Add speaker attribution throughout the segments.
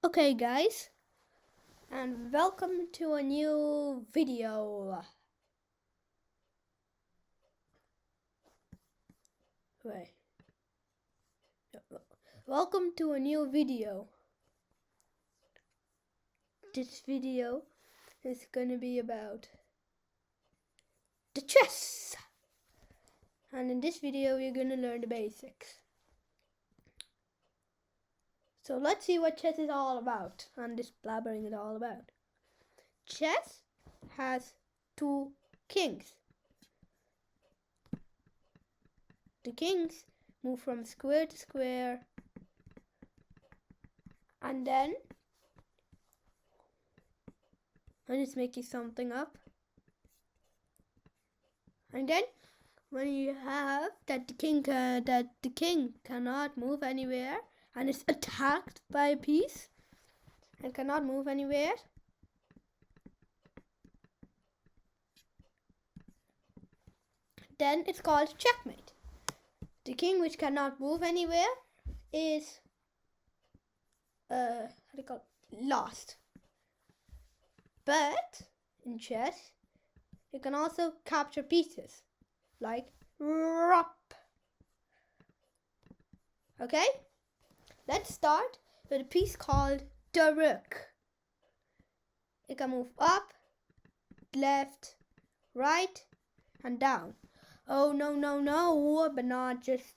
Speaker 1: Okay guys, and welcome to a new video. Wait. Welcome to a new video. This video is gonna be about the chess. And in this video we're gonna learn the basics. So let's see what chess is all about and this blabbering is all about. Chess has two kings. The kings move from square to square, and then I'm just making something up. And then when you have that the king cannot move anywhere and is attacked by a piece and cannot move anywhere, then it's called checkmate. The king which cannot move anywhere is lost. But in chess you can also capture pieces like rop. Okay, let's start with a piece called the rook. It can move up, left, right, and down. Oh no, but not just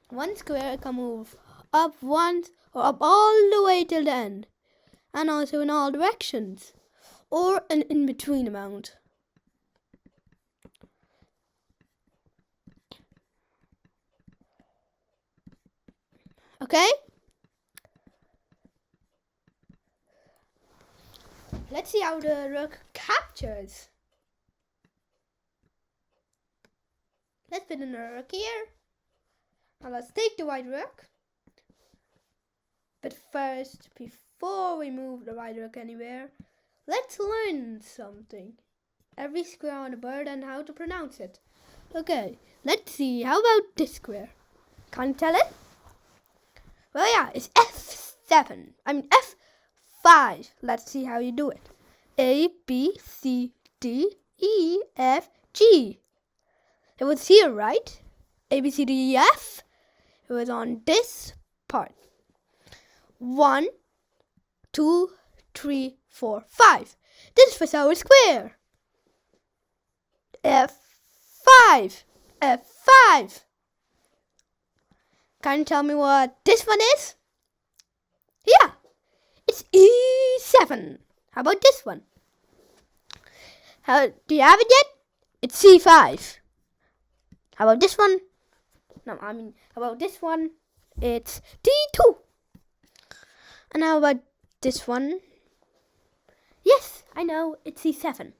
Speaker 1: one square. It can move up once or up all the way till the end, and also in all directions, or an in-between amount. Okay? Let's see how the rook captures. Let's put in a rook here. Now let's take the white rook. But first, before we move the white rook anywhere, let's learn something. Every square on the board and how to pronounce it. Okay, let's see. How about this square? Can't tell it? Well, yeah, it's F7. F5. Let's see how you do it. A, B, C, D, E, F, G. It was here, right? A, B, C, D, E, F. It was on this part. 1, 2, 3, 4, 5. This was our square. F5. F5. Can you tell me what this one is? Yeah, it's E7. How about this one? Do you have it yet? It's C5. How about this one? How about this one? It's D2. And how about this one? Yes, I know, it's C7.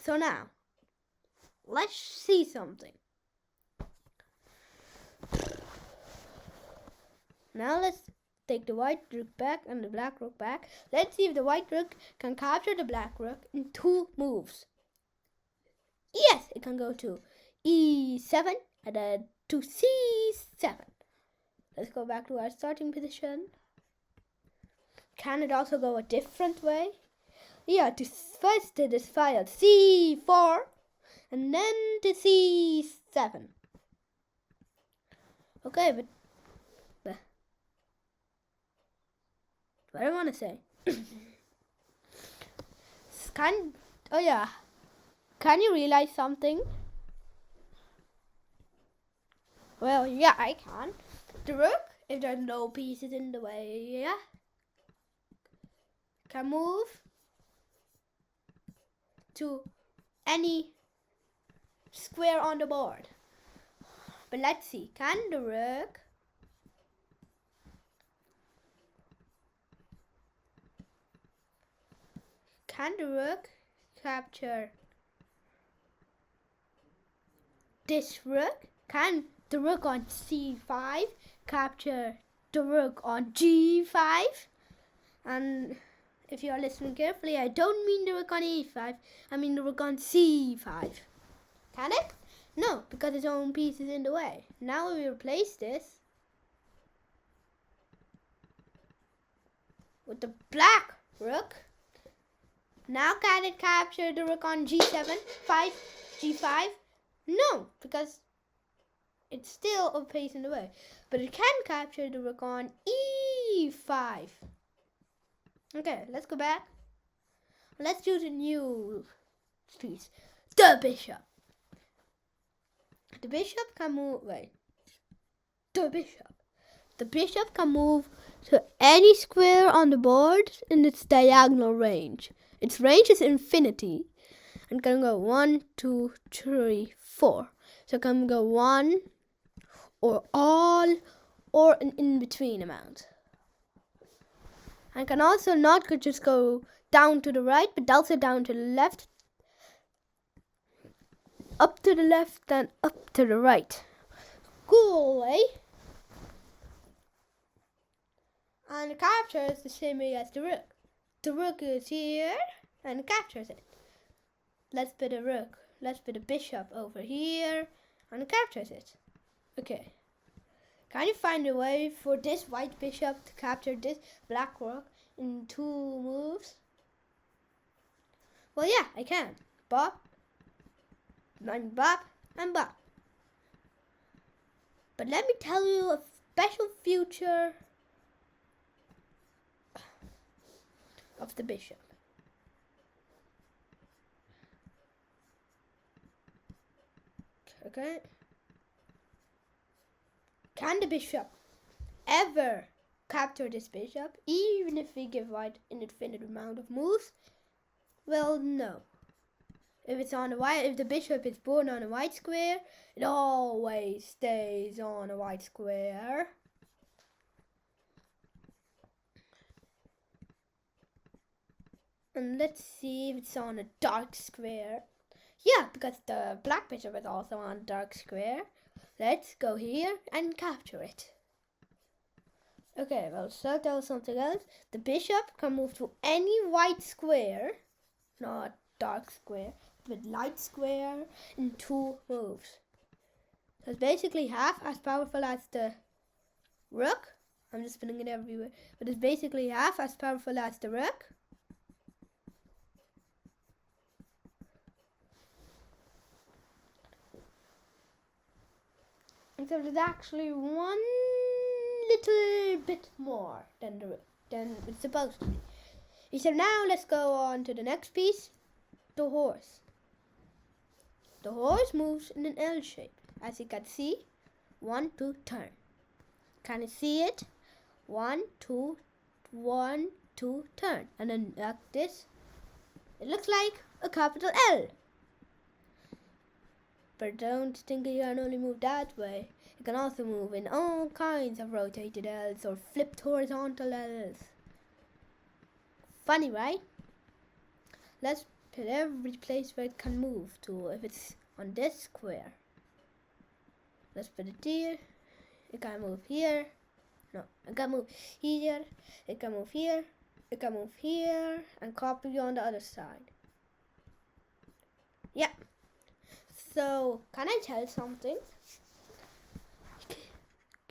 Speaker 1: So now, let's see something. Now let's take the white rook back and the black rook back. Let's see if the white rook can capture the black rook in 2 moves. Yes, it can go to E7 and then to C7. Let's go back to our starting position. Can it also go a different way? Yeah, first to this file C4 and then to C7. Okay, but what I want to say. Can you realize something? Well, yeah, I can. The rook, if there's no pieces in the way, yeah, can move to any square on the board. But let's see, can the rook capture this rook? Can the rook on C5 capture the rook on G5? And if you are listening carefully, I don't mean the rook on E5, I mean the rook on C5. Can it? No, because its own piece is in the way. Now we replace this with the black rook. Now can it capture the rook on g7, 5, g5? No, because it's still a piece in the way. But it can capture the rook on e5. Okay, let's go back. Let's do the new piece. The bishop. The bishop can move, The bishop can move to any square on the board in its diagonal range. Its range is infinity. And can go 1, 2, 3, 4. So it can go 1 or all or an in-between amount. And can also not just go down to the right, but also down to the left, up to the left and up to the right. Cool, eh? And the capture is the same way as the rook. The rook is here and it captures it. Let's put a rook. Let's put a bishop over here and it captures it. Okay. Can you find a way for this white bishop to capture this black rook in 2 moves? Well, yeah, I can. Bop, and bop, and bop. But let me tell you a special feature of the bishop. Okay. Can the bishop ever capture this bishop, even if we give white an infinite amount of moves? Well, no. If it's on a white, if the bishop is born on a white square, it always stays on a white square. And let's see if it's on a dark square. Yeah, because the black bishop is also on a dark square. Let's go here and capture it. Okay, well, so that was something else. The bishop can move to any white square, not dark square, but light square in 2 moves. So it's basically half as powerful as the rook. I'm just putting it everywhere. But it's basically half as powerful as the rook. Except it's actually one little bit more than it's supposed to be. So now let's go on to the next piece, the horse. The horse moves in an L shape. As you can see, 1, 2, turn. Can you see it? 1, 2, 1, 2, turn. And then like this, it looks like a capital L. But don't think you can only move that way. You can also move in all kinds of rotated L's or flipped horizontal L's. Funny, right? Let's put every place where it can move to. If it's on this square, let's put it here. It can move here. No, it can move here. It can move here. It can move here and copy on the other side. Yeah. So, can I tell something?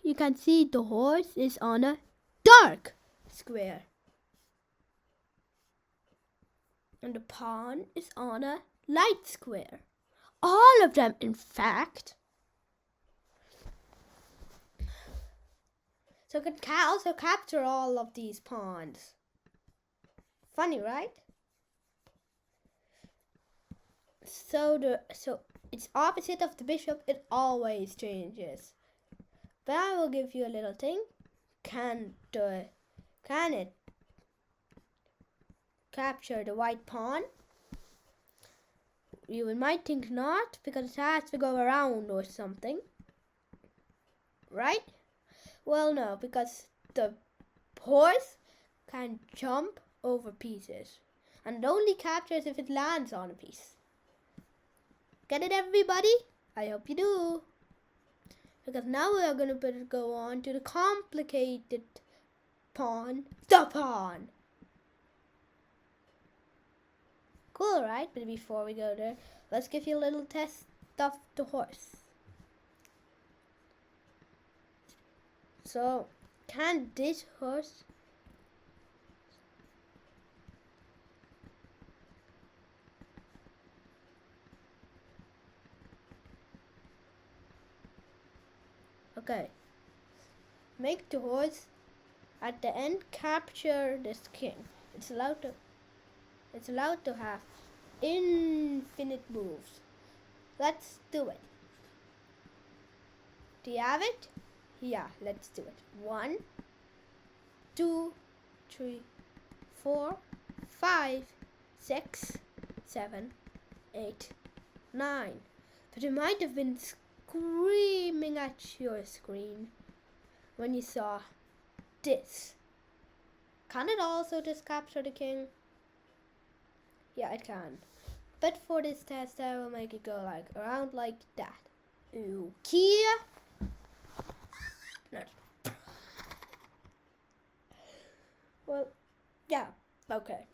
Speaker 1: You can see the horse is on a dark square. And the pawn is on a light square. All of them, in fact. So it can also capture all of these pawns. Funny, right? So it's opposite of the bishop, it always changes. But I will give you a little thing. Can it capture the white pawn? You might think not, because it has to go around or something. Right? Well, no, because the horse can jump over pieces. And it only captures if it lands on a piece. Get it, everybody? I hope you do. Because now we are going to go on to the complicated pawn, the pawn. Cool, right? But before we go there, let's give you a little test stuff the horse. So, can this horse okay. Make the horse at the end capture this king. It's allowed to have infinite moves. Let's do it. Do you have it? Yeah, let's do it. 1, 2, 3, 4, 5, 6, 7, 8, 9. But you might have been screaming at your screen when you saw this. Can it also just capture the king? Yeah, it can. But for this test, I will make it go like around like that. Okay. Well, yeah, okay.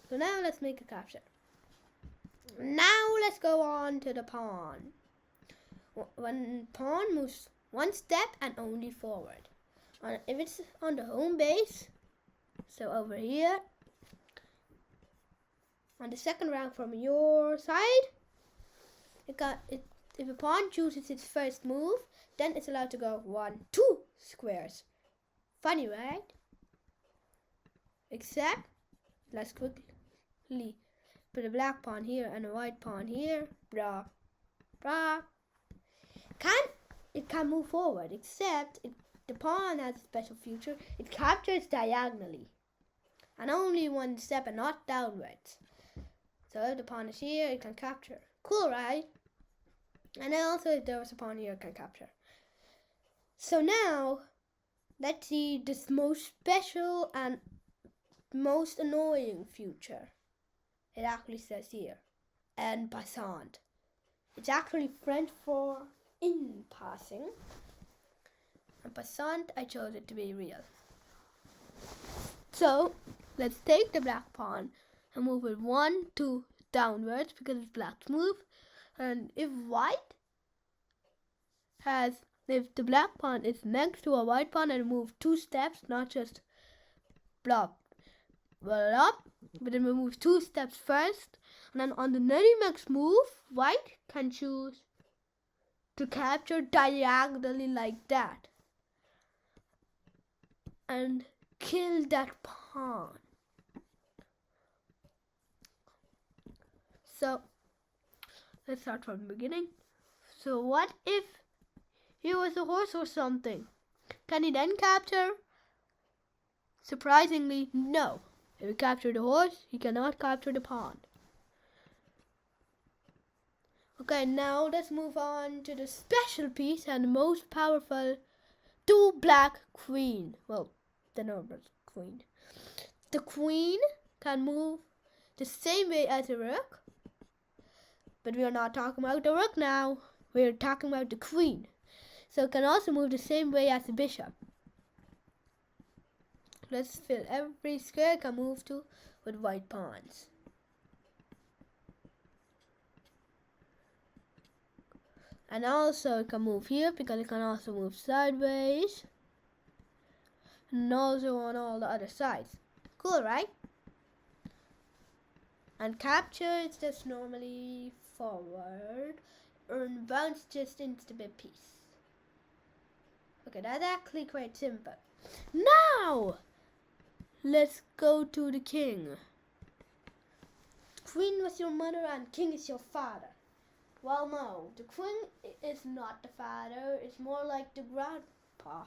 Speaker 1: So now let's make a capture. Now let's go on to the pawn. When pawn moves one step and only forward. If it's on the home base, so over here, on the second rank from your side, if a pawn chooses its first move, then it's allowed to go 1, 2 squares. Funny, right? Except, let's quickly put a black pawn here and a white pawn here. Blah, blah. It can move forward, except the pawn has a special feature. It captures diagonally, and only one step and not downwards. So if the pawn is here, it can capture. Cool, right? And then also if there was a pawn here, it can capture. So now, let's see this most special and most annoying feature. It actually says here, en passant. It's actually French for in passing. En passant, I chose it to be real. So, let's take the black pawn and move it 1, 2 downwards because it's black's move. And if the black pawn is next to a white pawn and move 2 steps, not just block, but then we move 2 steps first, and then on the next move, white can choose to capture diagonally like that and kill that pawn. So let's start from the beginning. So what if he was a horse or something? Can he then capture? Surprisingly, no. If he captured the horse, he cannot capture the pawn. Okay, now let's move on to the special piece and the most powerful 2 black queen. Well, the normal queen. The queen can move the same way as a rook, but we are not talking about the rook now. We are talking about the queen. So it can also move the same way as the bishop. Let's fill every square it can move to with white pawns. And also it can move here because it can also move sideways. And also on all the other sides. Cool, right? And capture is just normally forward. And bounce just into the piece. Okay, that's actually quite simple. Now, let's go to the king. Queen was your mother and king is your father. Well, no, the queen is not the father. It's more like the grandpa.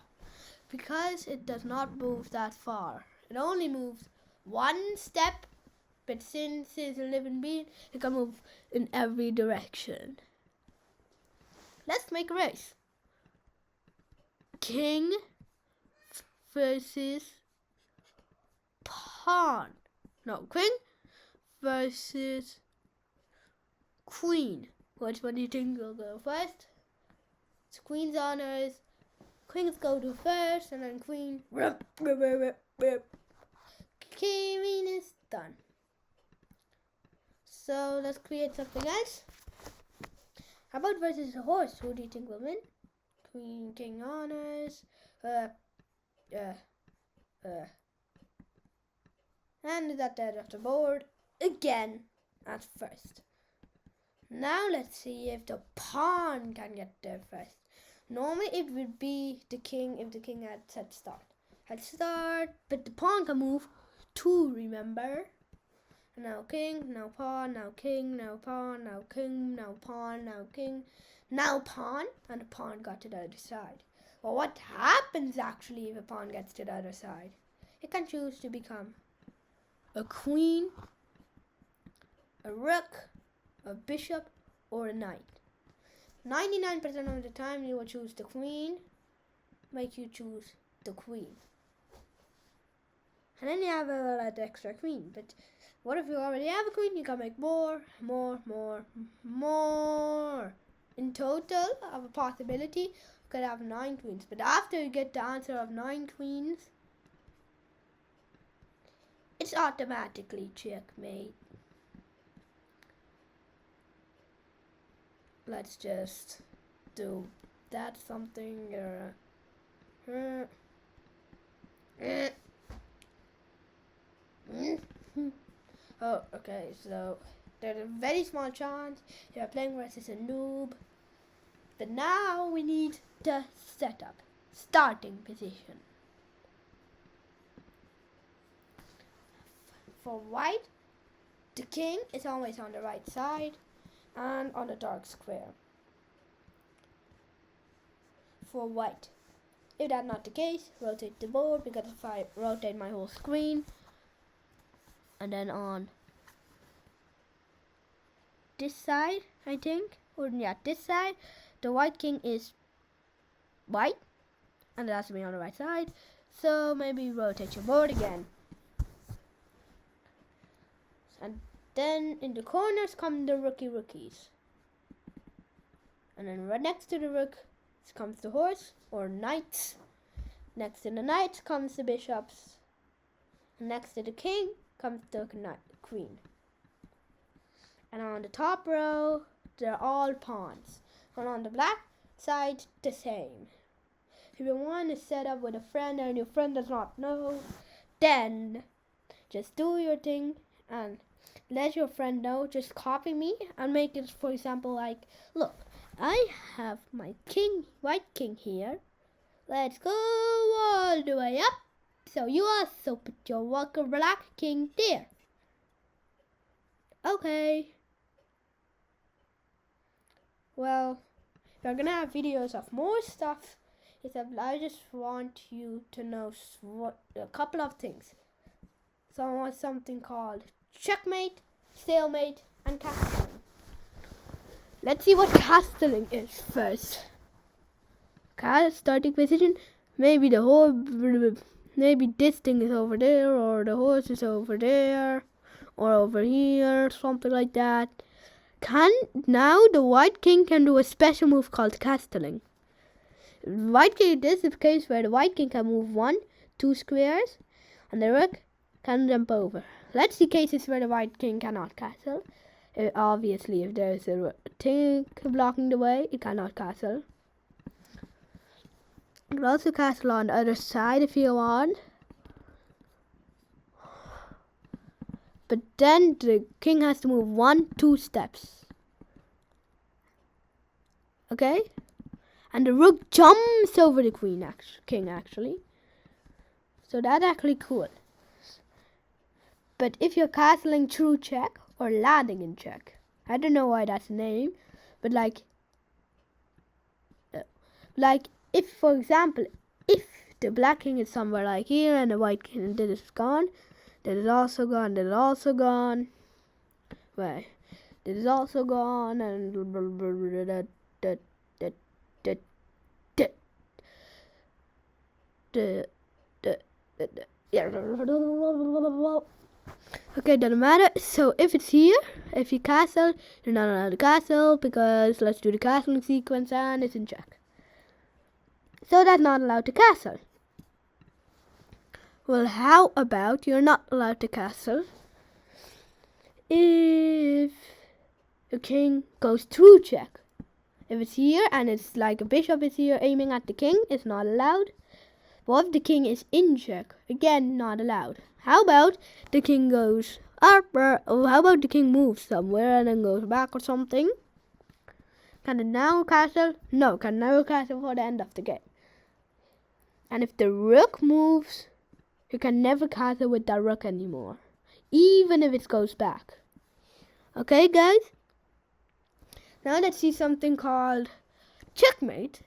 Speaker 1: Because it does not move that far. It only moves 1 step. But since it's a living being, it can move in every direction. Let's make a race. King versus pawn. No, queen versus queen. Which one do you think will go first? It's queen's honors. Queens go to first and then queen. Queen is done. So let's create something else. How about versus a horse? Who do you think will win? Queen, king, honors. And is at the edge of the board again at first. Now let's see if the pawn can get there first. Normally it would be the king if the king had said start. But the pawn can move too, remember? Now king, now pawn, now king, now pawn, now king, now pawn, now king, now pawn, and the pawn got to the other side. Well, what happens actually if a pawn gets to the other side? It can choose to become a queen, a rook, a bishop, or a knight. 99% of the time you will choose the queen, make you choose the queen. And then you have a extra queen. But what if you already have a queen? You can make more. In total, of a possibility, you could have 9 queens. But after you get the answer of 9 queens, it's automatically checkmate. Let's just do that something. Oh, okay, so there's a very small chance you're playing versus a noob. But now we need the setup, starting position. For white, the king is always on the right side and on the dark square. For white, if that's not the case, rotate the board, because if I rotate my whole screen, and then on this side, I think, or yeah, this side, the white king is white, and it has to be on the right side, so maybe rotate your board again. And then in the corners come the rookies. And then right next to the rook comes the horse, or knights. Next to the knights comes the bishops. And next to the king comes the queen. And on the top row, they're all pawns. And on the black side, the same. If you want to set up with a friend and your friend does not know, then just do your thing and let your friend know. Just copy me and make it, for example, like, look, I have my white king here. Let's go all the way up. So you also put your black king there. Okay. Well, we're gonna have videos of more stuff. Except I just want you to know a couple of things. Something called checkmate, stalemate, and castling. Let's see what castling is first. Starting position. Maybe this thing is over there, or the horse is over there, or over here, something like that. Now the white king can do a special move called castling. This is the case where the white king can move 1, 2 squares, and the rook can jump over. Let's see cases where the white king cannot castle. Obviously, if there's a thing blocking the way, it cannot castle. You can also castle on the other side if you want. But then the king has to move 1, 2 steps. Okay? And the rook jumps over the king actually. So that's actually cool. But if you're castling through check or landing in check, I don't know why that's the name, but like if, for example, if the black king is somewhere like here and the white king is gone, that is also gone, that is also gone. Wait, that is also gone, and okay, doesn't matter. So if it's here, if you castle, you're not allowed to castle, because let's do the castling sequence and it's in check. So that's not allowed to castle. Well, how about you're not allowed to castle if the king goes through check? If it's here and it's like a bishop is here aiming at the king, it's not allowed. But if the king is in check, again, not allowed. How about the king goes up, or how about the king moves somewhere and then goes back or something? Can it now castle? No, can never castle for the end of the game. And if the rook moves, you can never castle with that rook anymore, even if it goes back. Okay, guys? Now let's see something called checkmate.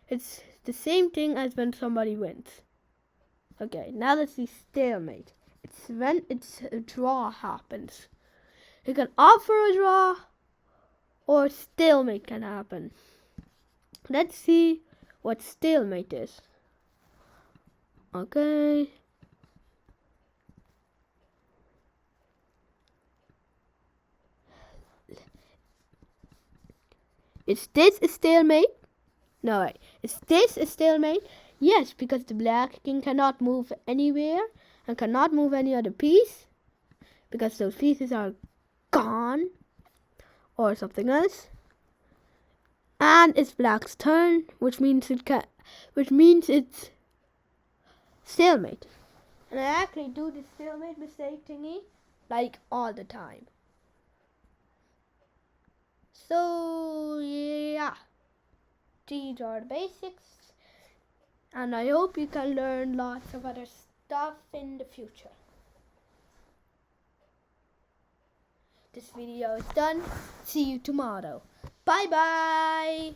Speaker 1: It's the same thing as when somebody wins. Okay, now let's see stalemate. It's when a draw happens. You can offer a draw, or stalemate can happen. Let's see what stalemate is. Okay. Is this a stalemate? No, wait. Is this a stalemate? Yes, because the black king cannot move anywhere and cannot move any other piece because those pieces are gone or something else. And it's black's turn, which means it's stalemate. And I actually do this stalemate mistake thingy like all the time. So yeah, these are the basics, and I hope you can learn lots of other stuff in the future. This video is done. See you tomorrow. Bye bye.